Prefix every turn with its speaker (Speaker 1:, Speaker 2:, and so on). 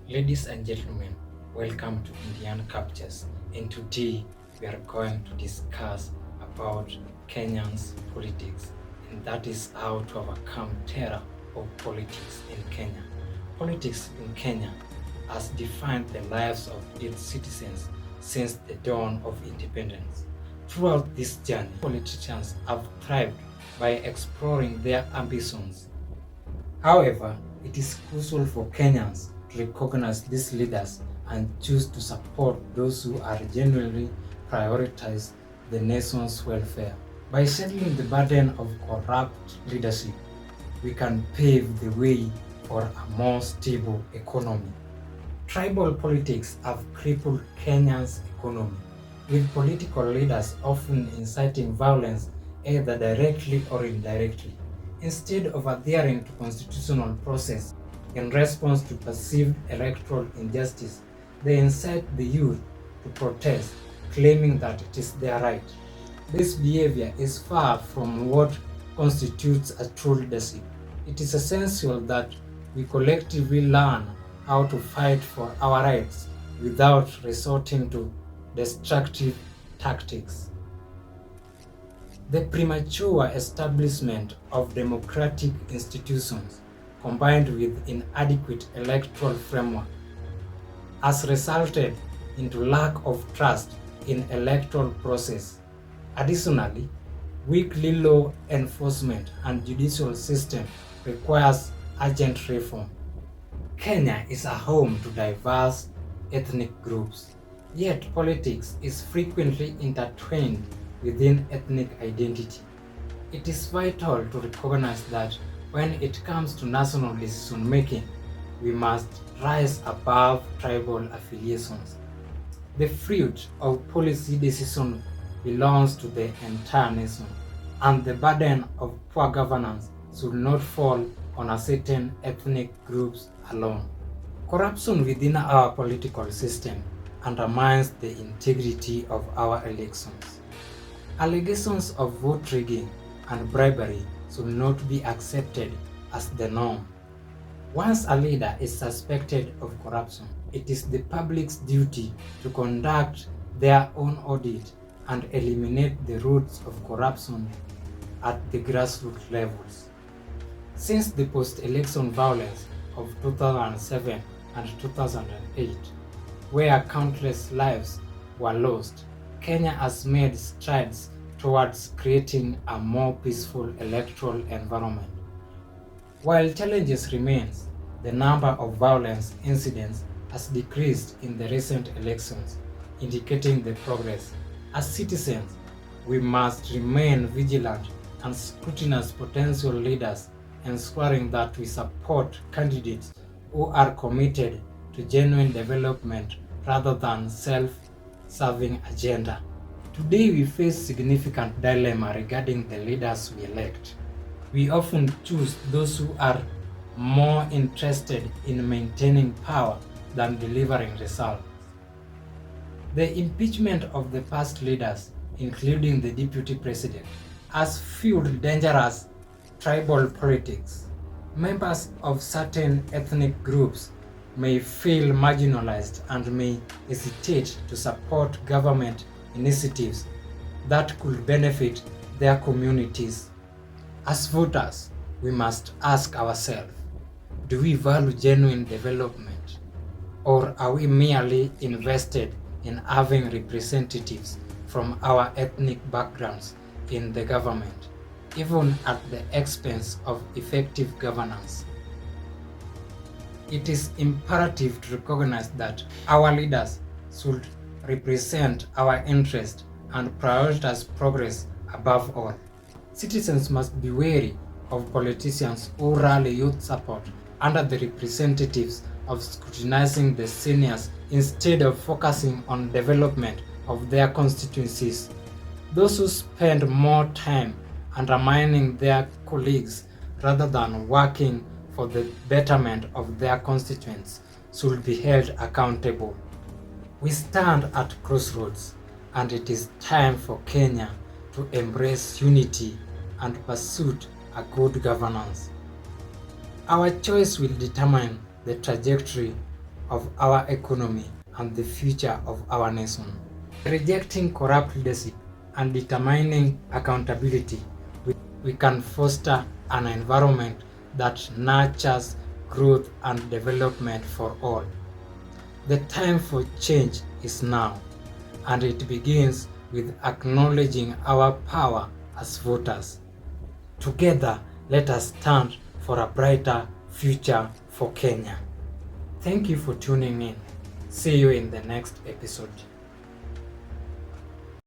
Speaker 1: Ladies and gentlemen, welcome to Indian Captures, and today we are going to discuss about Kenyans politics, and that is how to overcome terror of politics in Kenya. Politics in Kenya has defined the lives of its citizens since the dawn of independence. Throughout this journey, politicians have thrived by exploring their ambitions. However, it is crucial for Kenyans to recognize these leaders and choose to support those who are genuinely prioritize the nation's welfare. By settling the burden of corrupt leadership, we can pave the way for a more stable economy. Tribal politics have crippled Kenya's economy, with political leaders often inciting violence either directly or indirectly. Instead of adhering to constitutional process in response to perceived electoral injustice, they incite the youth to protest, claiming that it is their right. This behavior is far from what constitutes a true leadership. It is essential that we collectively learn how to fight for our rights without resorting to destructive tactics. The premature establishment of democratic institutions, combined with inadequate electoral framework, has resulted into lack of trust in electoral process. Additionally, weak law enforcement and judicial system requires urgent reform. Kenya is a home to diverse ethnic groups, yet politics is frequently intertwined within ethnic identity. It is vital to recognize that when it comes to national decision making, we must rise above tribal affiliations. The fruit of policy decision belongs to the entire nation, and the burden of poor governance should not fall on a certain ethnic groups alone. Corruption within our political system undermines the integrity of our elections. Allegations of vote rigging and bribery should not be accepted as the norm. Once a leader is suspected of corruption, it is the public's duty to conduct their own audit and eliminate the roots of corruption at the grassroots levels. Since the post-election violence of 2007 and 2008, where countless lives were lost, Kenya has made strides towards creating a more peaceful electoral environment. While challenges remain, the number of violence incidents has decreased in the recent elections, indicating the progress. As citizens, we must remain vigilant and scrutinize potential leaders, ensuring that we support candidates who are committed to genuine development rather than self-serving agenda. Today we face significant dilemma regarding the leaders we elect. We often choose those who are more interested in maintaining power than delivering results. The impeachment of the past leaders, including the deputy president, has fueled dangerous tribal politics. Members of certain ethnic groups may feel marginalized and may hesitate to support government initiatives that could benefit their communities. As voters, we must ask ourselves, do we value genuine development, or are we merely invested in having representatives from our ethnic backgrounds in the government, even at the expense of effective governance? It is imperative to recognize that our leaders should represent our interests and prioritize progress above all. Citizens must be wary of politicians who rally youth support under the representatives of scrutinizing the seniors instead of focusing on development of their constituencies. Those who spend more time undermining their colleagues rather than working for the betterment of their constituents should be held accountable. We stand at crossroads, and it is time for Kenya to embrace unity and pursue a good governance. Our choice will determine the trajectory of our economy and the future of our nation. Rejecting corrupt leadership and determining accountability, we can foster an environment that nurtures growth and development for all. The time for change is now, and it begins with acknowledging our power as voters. Together, let us stand for a brighter future for Kenya. Thank you for tuning in. See you in the next episode.